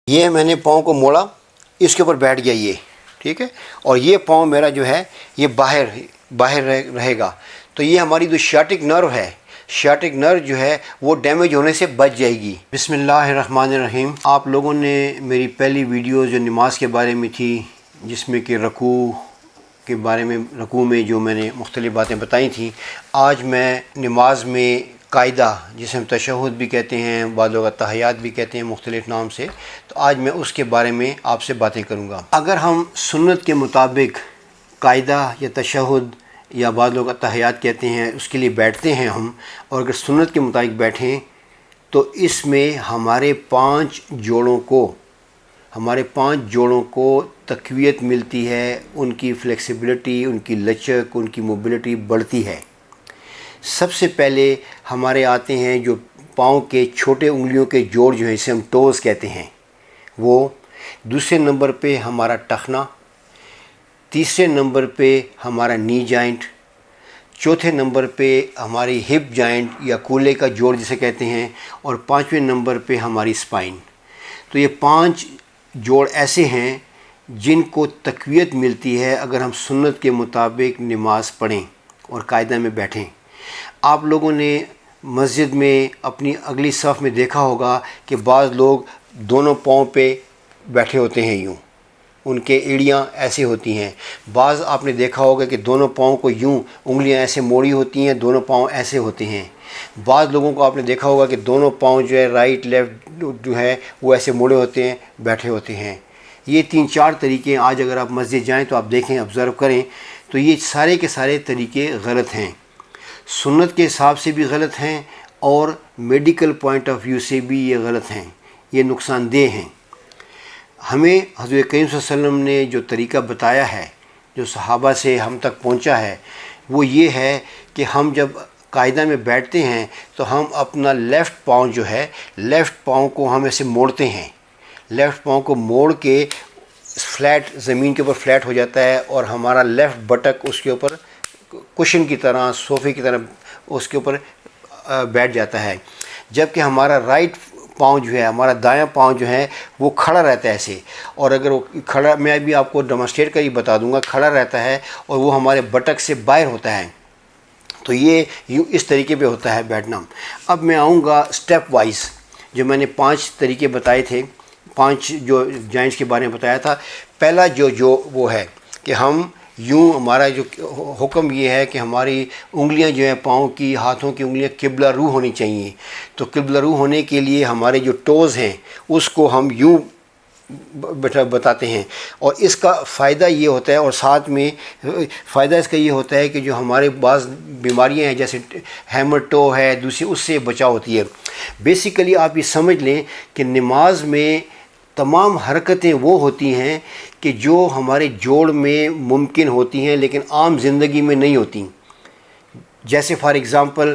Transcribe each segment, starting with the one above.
یہ میں نے پاؤں کو موڑا، اس کے اوپر بیٹھ گیا یہ، ٹھیک ہے، اور یہ پاؤں میرا جو ہے یہ باہر رہے گا. تو یہ ہماری جو شیاٹک نرو ہے، شیاٹک نرو جو ہے وہ ڈیمیج ہونے سے بچ جائے گی. بسم اللہ الرحمن الرحیم. آپ لوگوں نے میری پہلی ویڈیو جو نماز کے بارے میں تھی، جس میں کہ رکوع کے بارے میں، رکوع میں جو میں نے مختلف باتیں بتائی تھیں، آج میں نماز میں قاعدہ، جسے ہم تشہد بھی کہتے ہیں، بعض لوگ تحیات بھی کہتے ہیں مختلف نام سے، تو آج میں اس کے بارے میں آپ سے باتیں کروں گا. اگر ہم سنت کے مطابق قاعدہ یا تشہد یا بعض لوگ تحیات کہتے ہیں، اس کے لیے بیٹھتے ہیں ہم، اور اگر سنت کے مطابق بیٹھیں تو اس میں ہمارے پانچ جوڑوں کو تقویت ملتی ہے، ان کی فلیکسیبلٹی، ان کی لچک، ان کی موبلٹی بڑھتی ہے. سب سے پہلے ہمارے آتے ہیں جو پاؤں کے چھوٹے انگلیوں کے جوڑ جو ہیں، اسے ہم ٹوز کہتے ہیں، وہ. دوسرے نمبر پہ ہمارا ٹخنا، تیسرے نمبر پہ ہمارا نی جوائنٹ، چوتھے نمبر پہ ہماری ہپ جوائنٹ یا کولے کا جوڑ جسے کہتے ہیں، اور پانچویں نمبر پہ ہماری اسپائن. تو یہ 5 جوڑ ایسے ہیں جن کو تقویت ملتی ہے اگر ہم سنت کے مطابق نماز پڑھیں اور قاعدہ میں بیٹھیں. آپ لوگوں نے مسجد میں اپنی اگلی صف میں دیکھا ہوگا کہ بعض لوگ دونوں پاؤں پہ بیٹھے ہوتے ہیں، یوں ان کے ایڑیاں ایسے ہوتی ہیں. بعض آپ نے دیکھا ہوگا کہ دونوں پاؤں کو یوں انگلیاں ایسے موڑی ہوتی ہیں، دونوں پاؤں ایسے ہوتے ہیں. بعض لوگوں کو آپ نے دیکھا ہوگا کہ دونوں پاؤں جو ہے رائٹ لیفٹ جو ہے وہ ایسے موڑے ہوتے ہیں، بیٹھے ہوتے ہیں. یہ 3-4 طریقے آج اگر آپ مسجد جائیں تو آپ دیکھیں، آبزرو کریں، تو یہ سارے کے سارے طریقے غلط ہیں، سنت کے حساب سے بھی غلط ہیں اور میڈیکل پوائنٹ آف ویو سے بھی یہ غلط ہیں، یہ نقصان دہ ہیں. ہمیں حضرت کریم صلی اللہ علیہ وسلم نے جو طریقہ بتایا ہے، جو صحابہ سے ہم تک پہنچا ہے، وہ یہ ہے کہ ہم جب قاعدہ میں بیٹھتے ہیں تو ہم اپنا لیفٹ پاؤں جو ہے، لیفٹ پاؤں کو ہم ایسے موڑتے ہیں، لیفٹ پاؤں کو موڑ کے فلیٹ زمین کے اوپر فلیٹ ہو جاتا ہے، اور ہمارا لیفٹ بٹک اس کے اوپر کشن کی طرح، صوفے کی طرح اس کے اوپر بیٹھ جاتا ہے. جبکہ ہمارا رائٹ پاؤں جو ہے، ہمارا دایاں پاؤں جو ہے وہ کھڑا رہتا ہے ایسے، اور اگر وہ کھڑا، میں ابھی آپ کو ڈیمونسٹریٹ کر ہی بتا دوں گا، کھڑا رہتا ہے اور وہ ہمارے بٹک سے باہر ہوتا ہے. تو یہ اس طریقے پہ ہوتا ہے بیٹھنا. اب میں آؤں گا سٹیپ وائز، جو میں نے 5 طریقے بتائے تھے، 5 جو جوائنٹس کے بارے میں بتایا تھا. پہلا جو وہ ہے کہ ہم یوں، ہمارا جو حکم یہ ہے کہ ہماری انگلیاں جو ہیں پاؤں کی، ہاتھوں کی انگلیاں قبلہ رو ہونی چاہیے. تو قبلہ رو ہونے کے لیے ہمارے جو ٹوز ہیں اس کو ہم یوں بتاتے ہیں، اور اس کا فائدہ یہ ہوتا ہے، اور ساتھ میں فائدہ اس کا یہ ہوتا ہے کہ جو ہمارے بعض بیماریاں ہیں جیسے ہیمر ٹو ہے دوسری، اس سے بچاؤ ہوتی ہے. بیسیکلی آپ یہ سمجھ لیں کہ نماز میں تمام حرکتیں وہ ہوتی ہیں کہ جو ہمارے جوڑ میں ممکن ہوتی ہیں لیکن عام زندگی میں نہیں ہوتی. جیسے فار ایگزامپل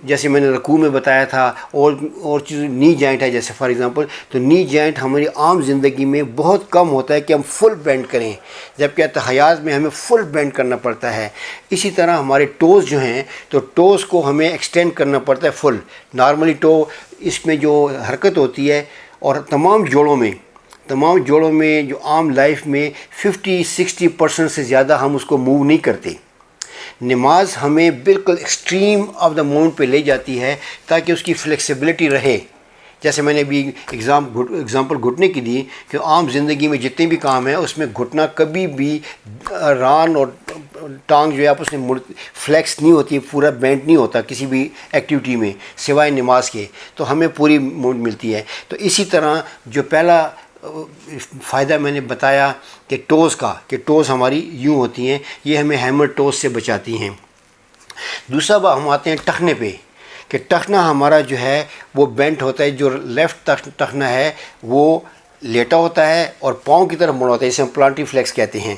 جیسے میں نے رکوع میں بتایا تھا، اور چیز نی جوائنٹ ہے، جیسے فار ایگزامپل، تو نی جوائنٹ ہماری عام زندگی میں بہت کم ہوتا ہے کہ ہم فل بینڈ کریں، جبکہ تحیات میں ہمیں فل بینڈ کرنا پڑتا ہے. اسی طرح ہمارے ٹوز جو ہیں، تو ٹوز کو ہمیں ایکسٹینڈ کرنا پڑتا ہے فل. نارملی ٹو اس میں جو حرکت ہوتی ہے، اور تمام جوڑوں میں جو عام لائف میں 50-60% سے زیادہ ہم اس کو موو نہیں کرتے. نماز ہمیں بالکل ایکسٹریم آف دا مومنٹ پہ لے جاتی ہے تاکہ اس کی فلیکسیبلٹی رہے. جیسے میں نے ابھی ایگزامپل گھٹنے کی دی کہ عام زندگی میں جتنے بھی کام ہیں اس میں گھٹنا کبھی بھی ران اور ٹانگ جو ہے آپس میں فلیکس نہیں ہوتی، پورا بینڈ نہیں ہوتا کسی بھی ایکٹیویٹی میں سوائے نماز کے، تو ہمیں پوری موومنٹ ملتی ہے. تو اسی طرح جو پہلا فائدہ میں نے بتایا کہ ٹوز ہماری یوں ہوتی ہیں، یہ ہمیں ہیمر ٹوز سے بچاتی ہیں. دوسرا ہم آتے ہیں ٹخنے پہ، کہ ٹخنا ہمارا جو ہے وہ بینٹ ہوتا ہے. جو لیفٹ ٹخنا ہے وہ لیٹا ہوتا ہے اور پاؤں کی طرف مڑا ہوتا ہے، اسے ہم پلانٹی فلیکس کہتے ہیں.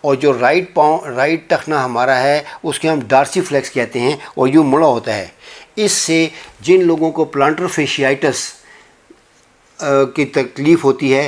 اور جو رائٹ ٹخنا ہمارا ہے اس کے ہم ڈارسی فلیکس کہتے ہیں، اور یوں مڑا ہوتا ہے. اس سے جن لوگوں کو پلانٹر فیشیائٹس کی تکلیف ہوتی ہے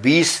20